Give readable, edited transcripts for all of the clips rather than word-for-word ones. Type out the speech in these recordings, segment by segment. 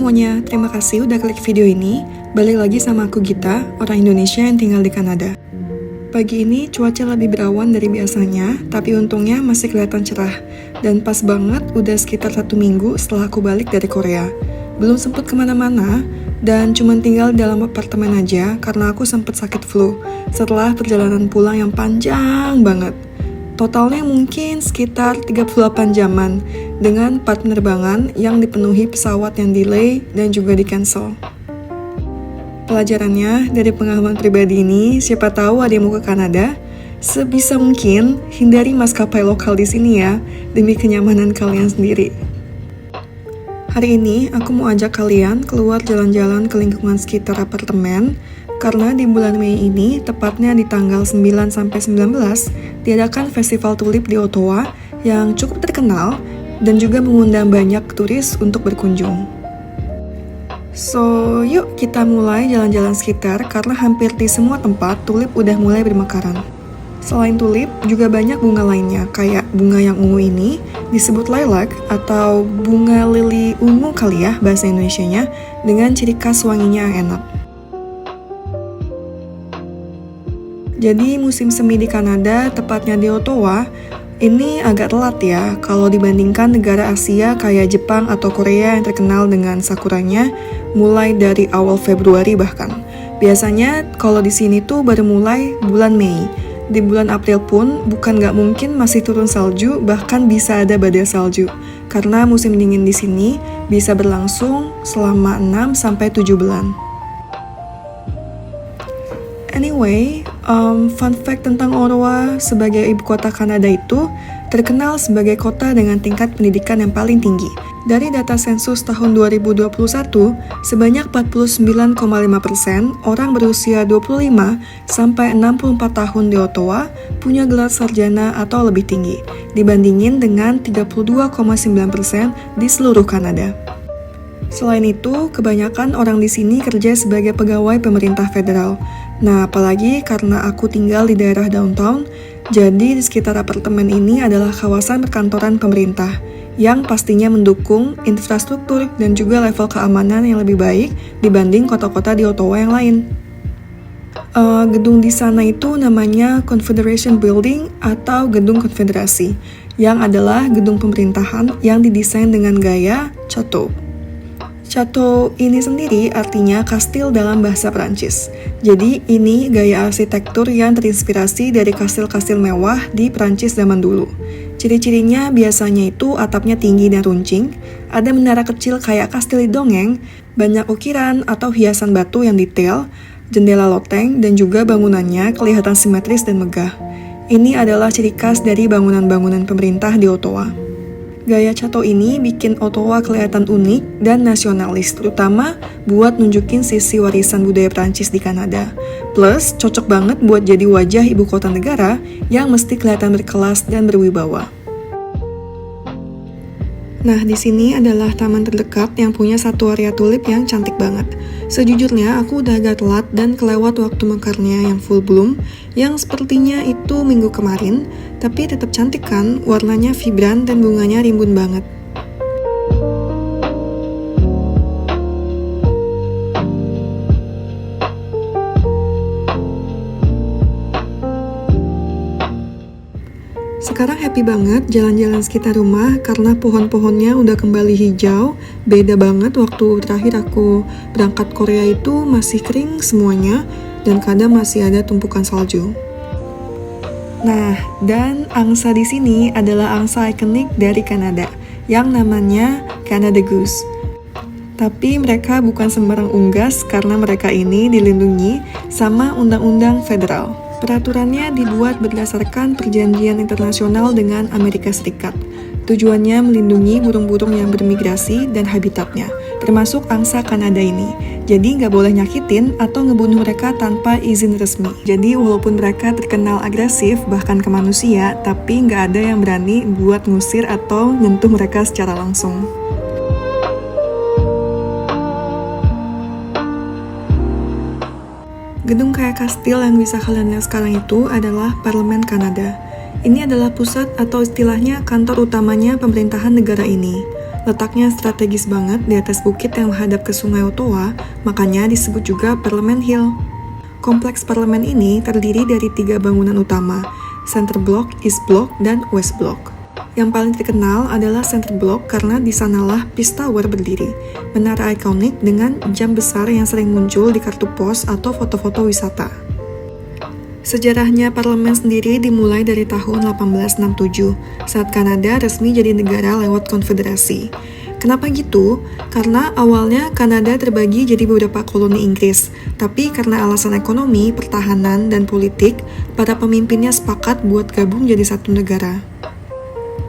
semuanya, terima kasih udah klik video ini. Balik lagi sama aku Gita, orang Indonesia yang tinggal di Kanada. Pagi ini cuaca lebih berawan dari biasanya, tapi untungnya masih kelihatan cerah. Dan pas banget udah sekitar 1 minggu setelah aku balik dari Korea. Belum sempet kemana-mana, dan cuma tinggal di dalam apartemen aja karena aku sempet sakit flu setelah perjalanan pulang yang panjang banget. Totalnya mungkin sekitar 38 jaman dengan 4 penerbangan yang dipenuhi pesawat yang delay dan juga di-cancel. Pelajarannya dari pengalaman pribadi ini, siapa tahu ada yang mau ke Kanada, sebisa mungkin hindari maskapai lokal di sini ya, demi kenyamanan kalian sendiri. Hari ini aku mau ajak kalian keluar jalan-jalan ke lingkungan sekitar apartemen, karena di bulan Mei ini, tepatnya di tanggal 9-19, diadakan festival tulip di Ottawa yang cukup terkenal dan juga mengundang banyak turis untuk berkunjung. So, yuk kita mulai jalan-jalan sekitar karena hampir di semua tempat tulip udah mulai bermekaran. Selain tulip, juga banyak bunga lainnya, kayak bunga yang ungu ini disebut lilac atau bunga lili ungu kali ya bahasa Indonesianya, dengan ciri khas wanginya yang enak. Jadi musim semi di Kanada, tepatnya di Ottawa, ini agak telat ya kalau dibandingkan negara Asia kayak Jepang atau Korea yang terkenal dengan sakuranya mulai dari awal Februari bahkan. Biasanya kalau di sini tuh baru mulai bulan Mei. Di bulan April pun bukan nggak mungkin masih turun salju, bahkan bisa ada badai salju. Karena musim dingin di sini bisa berlangsung selama 6-7 bulan. Anyway, fun fact tentang Ottawa sebagai ibu kota Kanada itu terkenal sebagai kota dengan tingkat pendidikan yang paling tinggi. Dari data sensus tahun 2021, sebanyak 49,5% orang berusia 25 sampai 64 tahun di Ottawa punya gelar sarjana atau lebih tinggi, dibandingin dengan 32,9% di seluruh Kanada. Selain itu, kebanyakan orang di sini kerja sebagai pegawai pemerintah federal. Nah, apalagi karena aku tinggal di daerah downtown, jadi di sekitar apartemen ini adalah kawasan perkantoran pemerintah, yang pastinya mendukung infrastruktur dan juga level keamanan yang lebih baik dibanding kota-kota di Ottawa yang lain. Gedung di sana itu namanya Confederation Building atau Gedung Konfederasi, yang adalah gedung pemerintahan yang didesain dengan gaya chateau. Chateau ini sendiri artinya kastil dalam bahasa Perancis. Jadi ini gaya arsitektur yang terinspirasi dari kastil-kastil mewah di Perancis zaman dulu. Ciri-cirinya biasanya itu atapnya tinggi dan runcing, ada menara kecil kayak kastil di dongeng, banyak ukiran atau hiasan batu yang detail, jendela loteng, dan juga bangunannya kelihatan simetris dan megah. Ini adalah ciri khas dari bangunan-bangunan pemerintah di Ottawa. Gaya chateau ini bikin Ottawa kelihatan unik dan nasionalis, terutama buat nunjukin sisi warisan budaya Prancis di Kanada. Plus, cocok banget buat jadi wajah ibu kota negara yang mesti kelihatan berkelas dan berwibawa. Nah, di sini adalah taman terdekat yang punya satu area tulip yang cantik banget. Sejujurnya, aku udah agak telat dan kelewat waktu mekarnya yang full bloom, yang sepertinya itu minggu kemarin, tapi tetap cantik kan, warnanya vibran dan bunganya rimbun banget. Sekarang happy banget jalan-jalan sekitar rumah karena pohon-pohonnya udah kembali hijau. Beda banget waktu terakhir aku berangkat Korea itu masih kering semuanya dan kadang masih ada tumpukan salju. Nah, dan angsa di sini adalah angsa ikonik dari Kanada yang namanya Canada Goose. Tapi mereka bukan sembarang unggas karena mereka ini dilindungi sama undang-undang federal. Peraturannya dibuat berdasarkan perjanjian internasional dengan Amerika Serikat. Tujuannya melindungi burung-burung yang bermigrasi dan habitatnya, termasuk angsa Kanada ini. Jadi nggak boleh nyakitin atau ngebunuh mereka tanpa izin resmi. Jadi walaupun mereka terkenal agresif bahkan ke manusia, tapi nggak ada yang berani buat ngusir atau nyentuh mereka secara langsung. Gedung kayak kastil yang bisa kalian lihat sekarang itu adalah Parlemen Kanada. Ini adalah pusat atau istilahnya kantor utamanya pemerintahan negara ini. Letaknya strategis banget di atas bukit yang menghadap ke Sungai Ottawa, makanya disebut juga Parliament Hill. Kompleks parlemen ini terdiri dari 3 bangunan utama, Center Block, East Block, dan West Block. Yang paling terkenal adalah Center Block karena di sanalah Peace Tower berdiri, menara ikonik dengan jam besar yang sering muncul di kartu pos atau foto-foto wisata. Sejarahnya parlemen sendiri dimulai dari tahun 1867, saat Kanada resmi jadi negara lewat konfederasi. Kenapa gitu? Karena awalnya Kanada terbagi jadi beberapa koloni Inggris, tapi karena alasan ekonomi, pertahanan, dan politik, para pemimpinnya sepakat buat gabung jadi satu negara.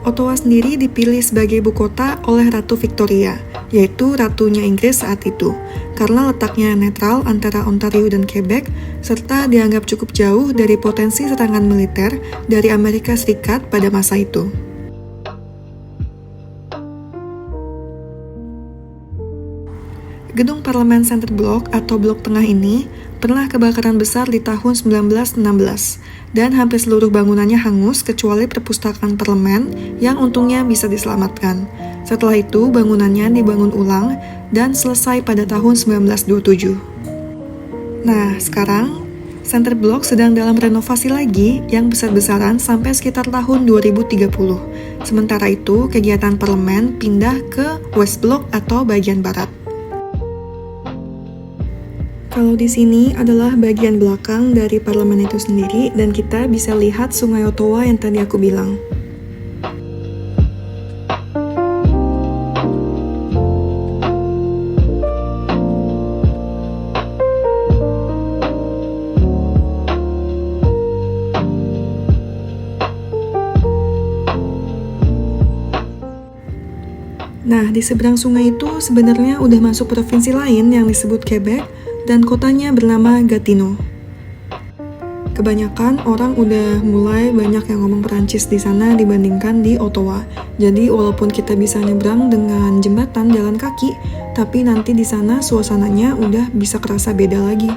Ottawa sendiri dipilih sebagai ibu kota oleh Ratu Victoria, yaitu ratunya Inggris saat itu, karena letaknya netral antara Ontario dan Quebec, serta dianggap cukup jauh dari potensi serangan militer dari Amerika Serikat pada masa itu. Gedung Parlemen Center Block atau Blok Tengah ini pernah kebakaran besar di tahun 1916 dan hampir seluruh bangunannya hangus kecuali perpustakaan parlemen yang untungnya bisa diselamatkan. Setelah itu bangunannya dibangun ulang dan selesai pada tahun 1927. Nah, sekarang Center Block sedang dalam renovasi lagi yang besar-besaran sampai sekitar tahun 2030. Sementara itu, kegiatan parlemen pindah ke West Block atau bagian barat. Kalau di sini adalah bagian belakang dari parlemen itu sendiri dan kita bisa lihat Sungai Ottawa yang tadi aku bilang. Nah, di seberang sungai itu sebenarnya udah masuk provinsi lain yang disebut Quebec dan kotanya bernama Gatineau. Kebanyakan orang udah mulai banyak yang ngomong Perancis di sana dibandingkan di Ottawa. Jadi walaupun kita bisa nyebrang dengan jembatan jalan kaki, tapi nanti di sana suasananya udah bisa kerasa beda lagi.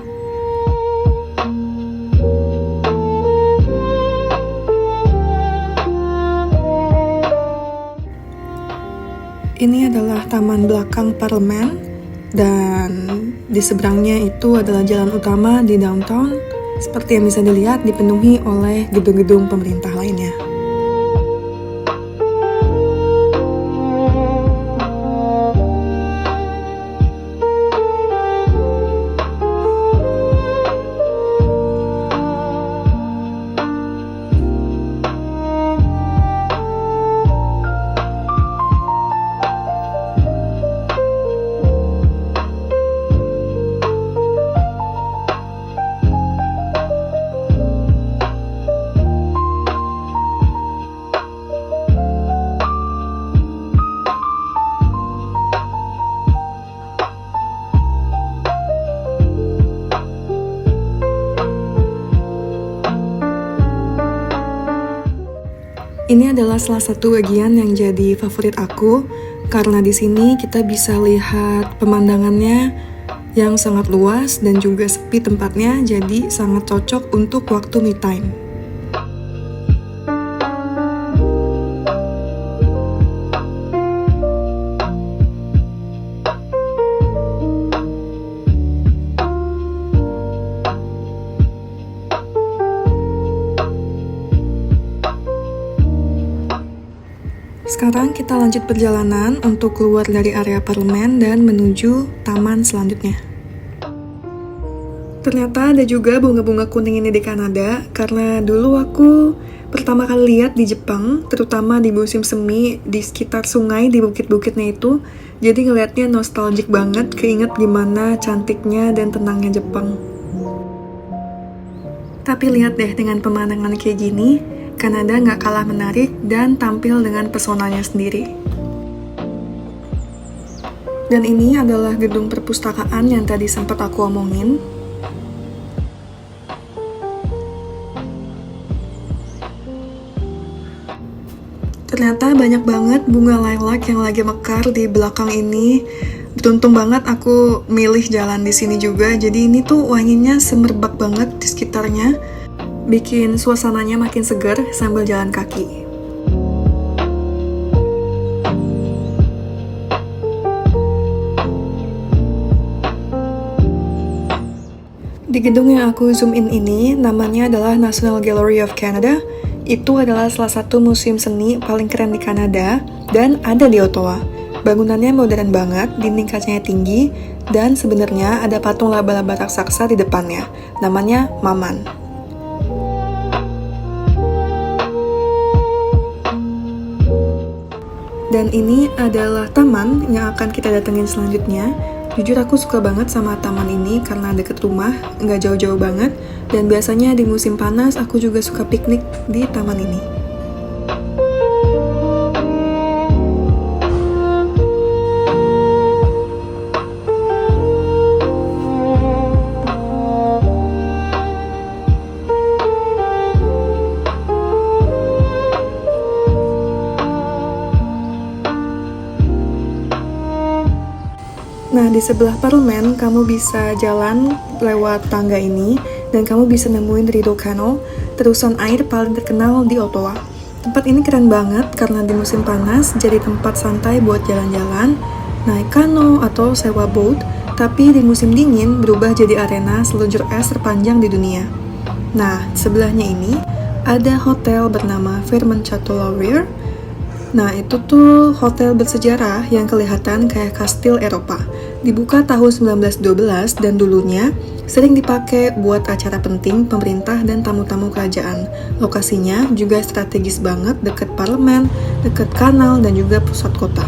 Ini adalah taman belakang parlemen dan di seberangnya itu adalah jalan utama di downtown, seperti yang bisa dilihat dipenuhi oleh gedung-gedung pemerintah lainnya. Ini adalah salah satu bagian yang jadi favorit aku karena di sini kita bisa lihat pemandangannya yang sangat luas dan juga sepi tempatnya, jadi sangat cocok untuk waktu me time. Sekarang kita lanjut perjalanan untuk keluar dari area parlemen dan menuju taman selanjutnya. Ternyata ada juga bunga-bunga kuning ini di Kanada, karena dulu aku pertama kali lihat di Jepang, terutama di musim semi, di sekitar sungai, di bukit-bukitnya itu, jadi ngelihatnya nostalgic banget, keinget gimana cantiknya dan tenangnya Jepang. Tapi lihat deh, dengan pemandangan kayak gini, Kanada nggak kalah menarik dan tampil dengan pesonanya sendiri. Dan ini adalah gedung perpustakaan yang tadi sempat aku omongin. Ternyata banyak banget bunga lilac yang lagi mekar di belakang ini. Beruntung banget aku milih jalan di sini juga. Jadi ini tuh wanginya semerbak banget di sekitarnya. Bikin suasananya makin segar sambil jalan kaki. Di gedung yang aku zoom in ini, namanya adalah National Gallery of Canada. Itu adalah salah satu museum seni paling keren di Kanada dan ada di Ottawa. Bangunannya modern banget, dinding kacanya tinggi, dan sebenarnya ada patung laba-laba raksasa di depannya. Namanya Maman. Dan ini adalah taman yang akan kita datengin selanjutnya. Jujur aku suka banget sama taman ini karena deket rumah, nggak jauh-jauh banget. Dan biasanya di musim panas aku juga suka piknik di taman ini. Nah, di sebelah parlemen, kamu bisa jalan lewat tangga ini, dan kamu bisa nemuin Rideau Canal, terusan air paling terkenal di Ottawa. Tempat ini keren banget karena di musim panas jadi tempat santai buat jalan-jalan, naik kano atau sewa boat, tapi di musim dingin berubah jadi arena seluncur es terpanjang di dunia. Nah, sebelahnya ini ada hotel bernama Fairmont Chateau Laurier. Nah, itu tuh hotel bersejarah yang kelihatan kayak kastil Eropa. Dibuka tahun 1912 dan dulunya sering dipakai buat acara penting pemerintah dan tamu-tamu kerajaan. Lokasinya juga strategis banget, deket parlemen, deket kanal, dan juga pusat kota.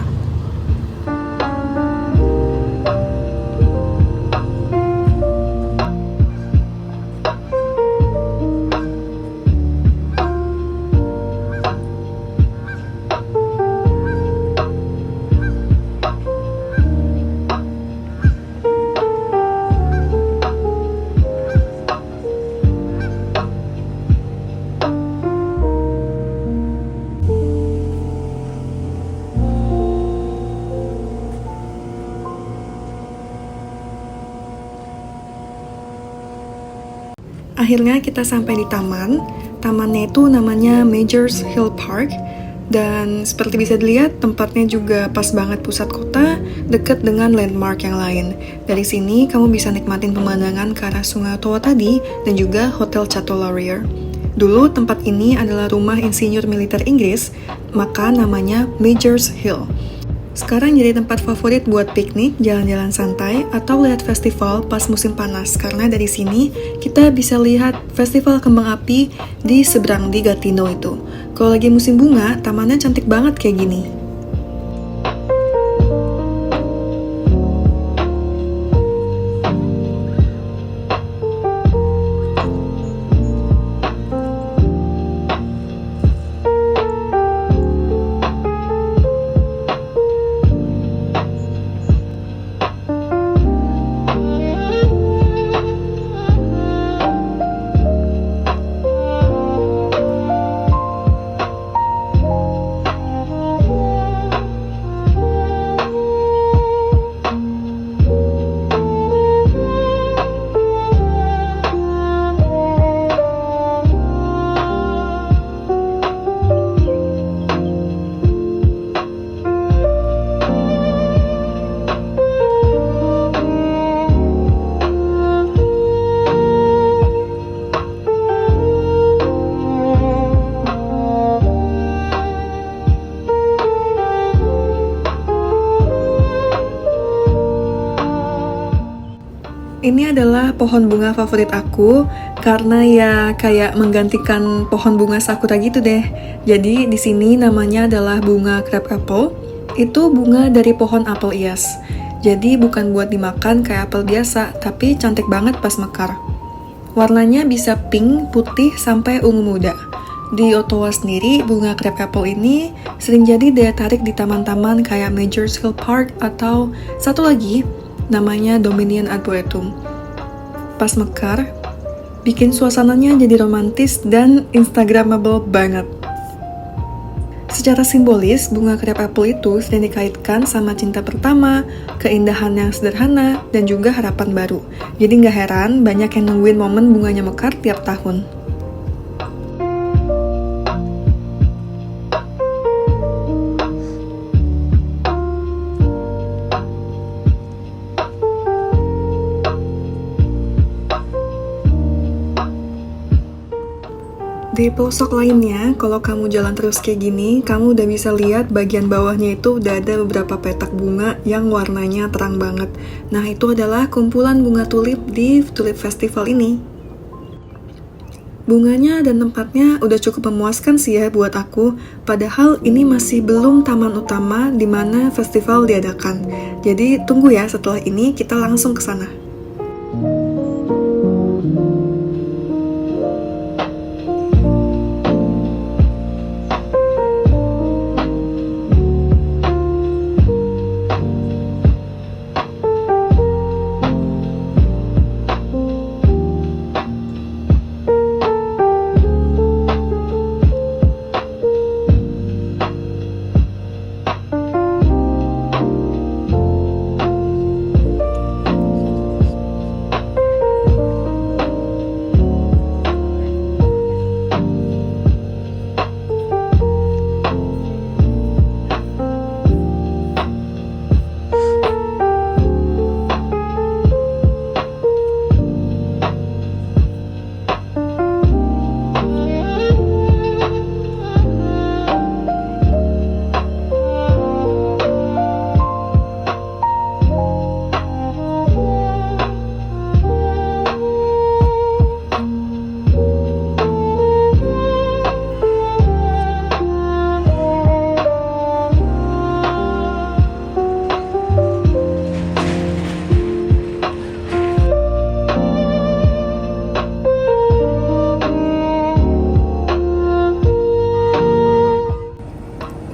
Akhirnya kita sampai di taman. Tamannya itu namanya Majors Hill Park. Dan seperti bisa dilihat, tempatnya juga pas banget pusat kota, dekat dengan landmark yang lain. Dari sini, kamu bisa nikmatin pemandangan ke arah Sungai Ottawa tadi, dan juga Hotel Chateau Laurier. Dulu, tempat ini adalah rumah insinyur militer Inggris, maka namanya Majors Hill. Sekarang jadi tempat favorit buat piknik, jalan-jalan santai, atau lihat festival pas musim panas. Karena dari sini kita bisa lihat festival kembang api di seberang di Gatineau itu. Kalau lagi musim bunga, tamannya cantik banget kayak gini. Ini adalah pohon bunga favorit aku karena ya kayak menggantikan pohon bunga sakura gitu deh. Jadi di sini namanya adalah bunga crab apple. Itu bunga dari pohon apel hias. Jadi bukan buat dimakan kayak apel biasa, tapi cantik banget pas mekar. Warnanya bisa pink, putih, sampai ungu muda. Di Ottawa sendiri, bunga crab apple ini sering jadi daya tarik di taman-taman kayak Majors Hill Park atau satu lagi namanya Dominion Arboretum. Pas mekar, bikin suasananya jadi romantis dan instagramable banget. Secara simbolis, bunga crab apple itu sering dikaitkan sama cinta pertama, keindahan yang sederhana, dan juga harapan baru. Jadi nggak heran banyak yang nungguin momen bunganya mekar tiap tahun. Di pelosok lainnya, kalau kamu jalan terus kayak gini, kamu udah bisa lihat bagian bawahnya itu udah ada beberapa petak bunga yang warnanya terang banget. Nah, itu adalah kumpulan bunga tulip di Tulip Festival ini. Bunganya dan tempatnya udah cukup memuaskan sih ya buat aku, padahal ini masih belum taman utama di mana festival diadakan. Jadi tunggu ya, setelah ini kita langsung ke sana.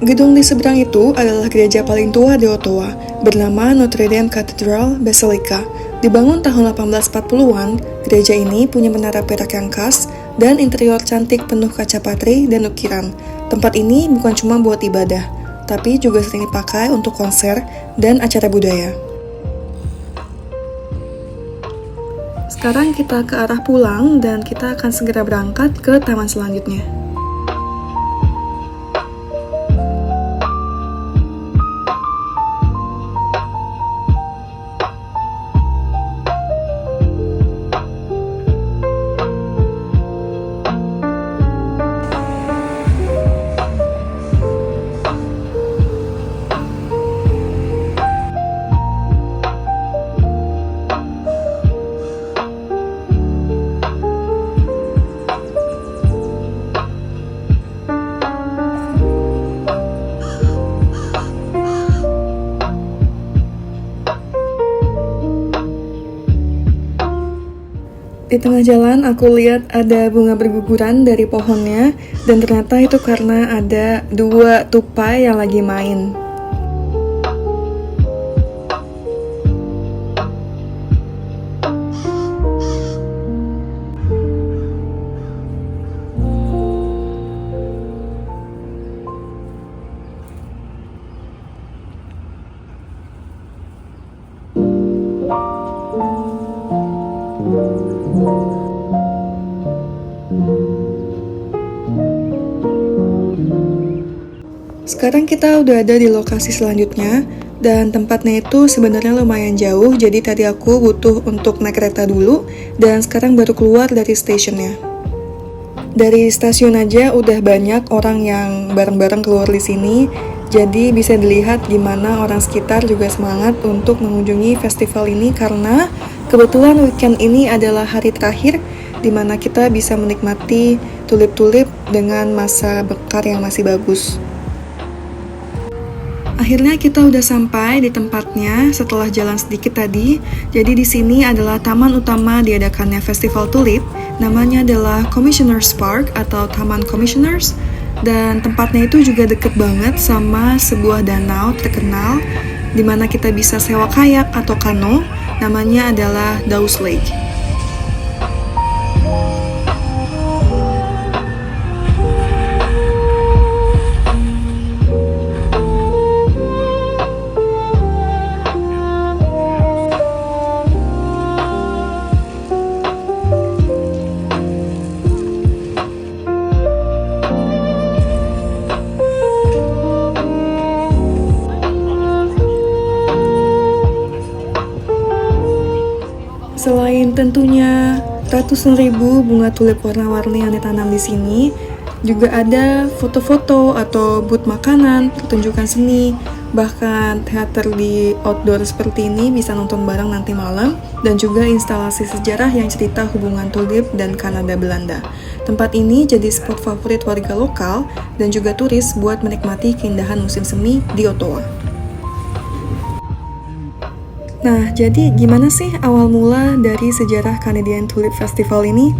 Gedung di seberang itu adalah gereja paling tua di Ottawa, bernama Notre Dame Cathedral Basilica. Dibangun tahun 1840-an, gereja ini punya menara perak yang khas dan interior cantik penuh kaca patri dan ukiran. Tempat ini bukan cuma buat ibadah, tapi juga sering dipakai untuk konser dan acara budaya. Sekarang kita ke arah pulang dan kita akan segera berangkat ke taman selanjutnya. Di tengah jalan aku lihat ada bunga berguguran dari pohonnya dan ternyata itu karena ada 2 tupai yang lagi main. Sekarang kita udah ada di lokasi selanjutnya dan tempatnya itu sebenarnya lumayan jauh, jadi tadi aku butuh untuk naik kereta dulu dan sekarang baru keluar dari stasiunnya. Dari stasiun aja udah banyak orang yang bareng-bareng keluar di sini, jadi bisa dilihat gimana orang sekitar juga semangat untuk mengunjungi festival ini karena kebetulan weekend ini adalah hari terakhir di mana kita bisa menikmati tulip-tulip dengan masa bekar yang masih bagus. Akhirnya kita udah sampai di tempatnya setelah jalan sedikit tadi. Jadi di sini adalah taman utama diadakannya Festival Tulip. Namanya adalah Commissioners Park atau Taman Commissioners. Dan tempatnya itu juga deket banget sama sebuah danau terkenal di mana kita bisa sewa kayak atau kano. Namanya adalah Dawes Lake. Selain tentunya ratusan ribu bunga tulip warna-warni yang ditanam di sini. Juga ada foto-foto atau booth makanan, pertunjukan seni, bahkan teater di outdoor seperti ini bisa nonton bareng nanti malam, dan juga instalasi sejarah yang cerita hubungan tulip dan Kanada Belanda. Tempat ini jadi spot favorit warga lokal dan juga turis buat menikmati keindahan musim semi di Ottawa. Nah, jadi gimana sih awal mula dari sejarah Canadian Tulip Festival ini?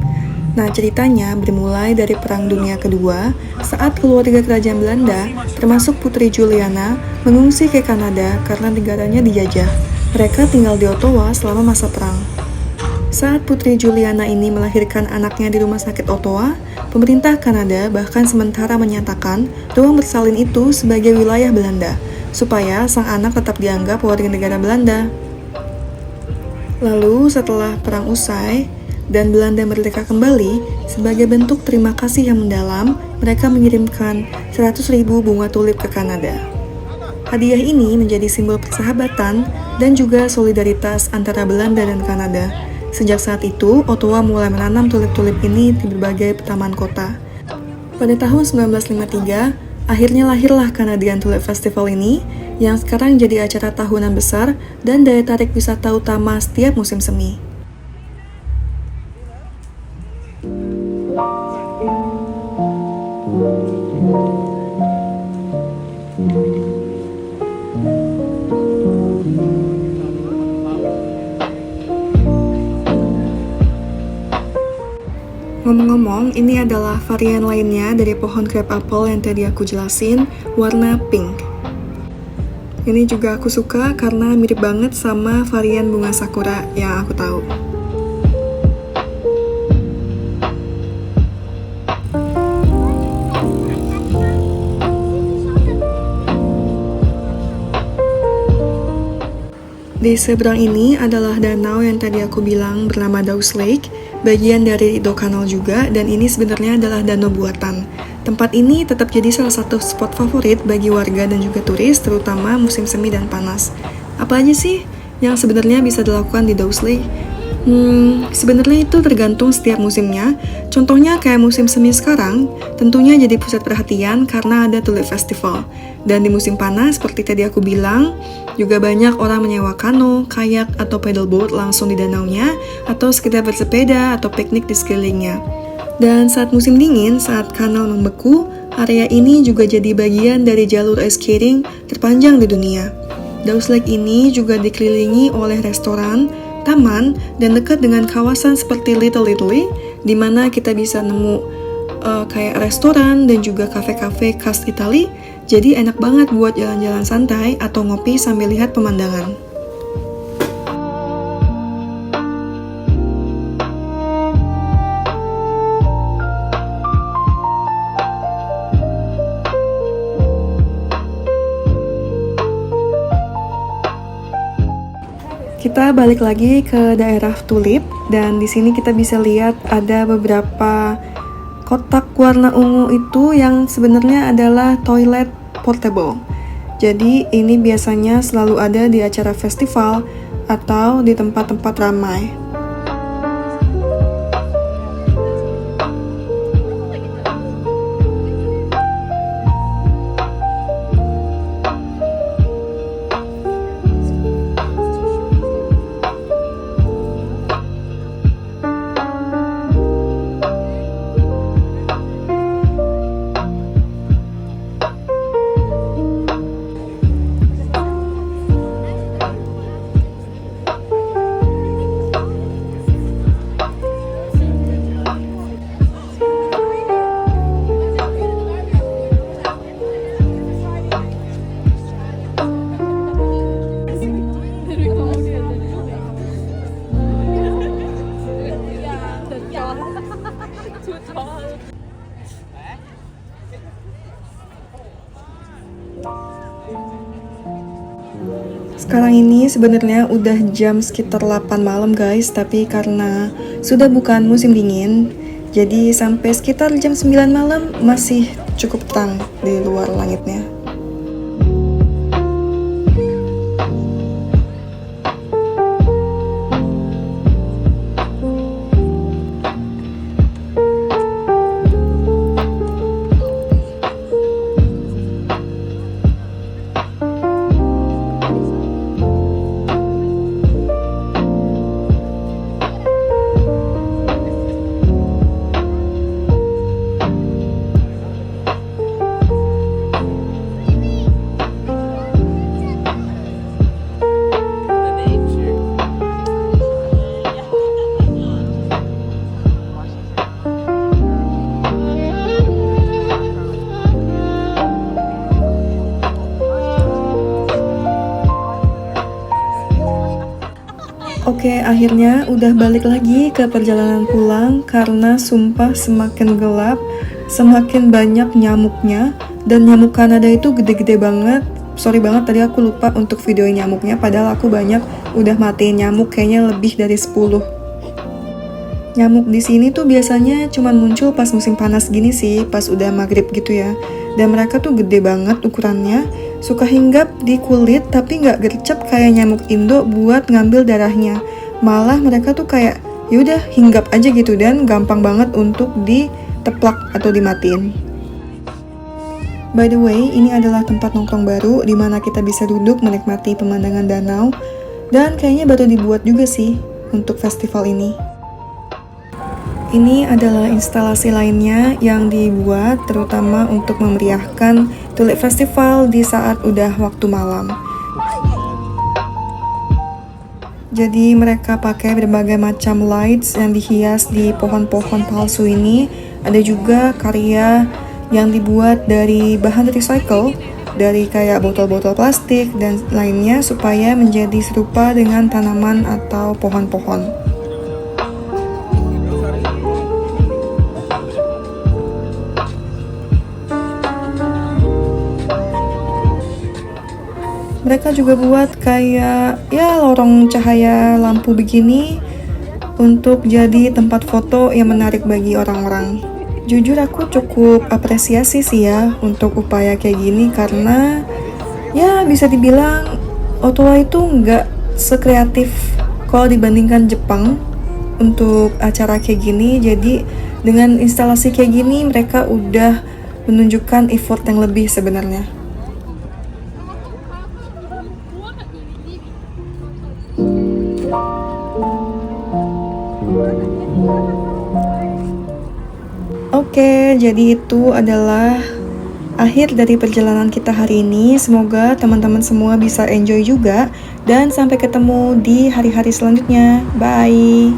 Nah, ceritanya bermulai dari Perang Dunia Kedua saat keluarga kerajaan Belanda, termasuk Putri Juliana, mengungsi ke Kanada karena negaranya dijajah. Mereka tinggal di Ottawa selama masa perang. Saat Putri Juliana ini melahirkan anaknya di rumah sakit Ottawa, pemerintah Kanada bahkan sementara menyatakan ruang bersalin itu sebagai wilayah Belanda, supaya sang anak tetap dianggap warga negara Belanda. Lalu setelah perang usai dan Belanda merdeka kembali, sebagai bentuk terima kasih yang mendalam, mereka mengirimkan 100.000 bunga tulip ke Kanada. Hadiah ini menjadi simbol persahabatan dan juga solidaritas antara Belanda dan Kanada. Sejak saat itu, Ottawa mulai menanam tulip-tulip ini di berbagai taman kota. Pada tahun 1953, akhirnya lahirlah Canadian Tulip Festival ini, yang sekarang jadi acara tahunan besar dan daya tarik wisata utama setiap musim semi. Ngomong-ngomong, ini adalah varian lainnya dari pohon crab apple yang tadi aku jelasin, warna pink. Ini juga aku suka karena mirip banget sama varian bunga sakura yang aku tahu. Di seberang ini adalah danau yang tadi aku bilang bernama Dawes Lake, bagian dari Rideau Canal juga, dan ini sebenarnya adalah danau buatan. Tempat ini tetap jadi salah satu spot favorit bagi warga dan juga turis, terutama musim semi dan panas. Apa aja sih yang sebenarnya bisa dilakukan di Dawes Lake? Sebenarnya itu tergantung setiap musimnya. Contohnya kayak musim semi sekarang, tentunya jadi pusat perhatian karena ada Tulip Festival. Dan di musim panas, seperti tadi aku bilang, juga banyak orang menyewa kano, kayak, atau paddleboat langsung di danaunya, atau sekedar bersepeda atau piknik di sekelilingnya. Dan saat musim dingin, saat kanal membeku, area ini juga jadi bagian dari jalur ice skating terpanjang di dunia. Dawes Lake ini juga dikelilingi oleh restoran, taman, dan dekat dengan kawasan seperti Little Italy, di mana kita bisa nemu kayak restoran dan juga kafe-kafe khas Italia. Jadi enak banget buat jalan-jalan santai atau ngopi sambil lihat pemandangan. Kita balik lagi ke daerah tulip, dan di sini kita bisa lihat ada beberapa kotak warna ungu itu yang sebenarnya adalah toilet portable. Jadi ini biasanya selalu ada di acara festival atau di tempat-tempat ramai. Sekarang ini sebenarnya udah jam sekitar 8 malam guys, tapi karena sudah bukan musim dingin, jadi sampai sekitar jam 9 malam masih cukup terang di luar langitnya. Oke, akhirnya udah balik lagi ke perjalanan pulang karena sumpah semakin gelap, semakin banyak nyamuknya, dan nyamuk Kanada itu gede-gede banget. Sorry banget tadi aku lupa untuk video nyamuknya, padahal aku banyak udah matiin nyamuk, kayaknya lebih dari 10. Nyamuk di sini tuh biasanya cuman muncul pas musim panas gini sih, pas udah maghrib gitu ya. Dan mereka tuh gede banget ukurannya, suka hinggap di kulit tapi nggak gercep kayak nyamuk Indo buat ngambil darahnya. Malah mereka tuh kayak yaudah hinggap aja gitu dan gampang banget untuk diteplak atau dimatiin. By the way, ini adalah tempat nongkrong baru di mana kita bisa duduk menikmati pemandangan danau, dan kayaknya baru dibuat juga sih untuk festival ini. Ini adalah instalasi lainnya yang dibuat terutama untuk memeriahkan Tulip Festival di saat udah waktu malam. Jadi mereka pakai berbagai macam lights yang dihias di pohon-pohon palsu ini. Ada juga karya yang dibuat dari bahan recycle, dari kayak botol-botol plastik dan lainnya supaya menjadi serupa dengan tanaman atau pohon-pohon. Mereka juga buat kayak ya lorong cahaya lampu begini untuk jadi tempat foto yang menarik bagi orang-orang. Jujur aku cukup apresiasi sih ya untuk upaya kayak gini karena ya bisa dibilang Ottawa itu nggak sekreatif kalau dibandingkan Jepang untuk acara kayak gini. Jadi dengan instalasi kayak gini mereka udah menunjukkan effort yang lebih sebenarnya. Oke, jadi itu adalah akhir dari perjalanan kita hari ini. Semoga teman-teman semua bisa enjoy juga dan sampai ketemu di hari-hari selanjutnya. Bye!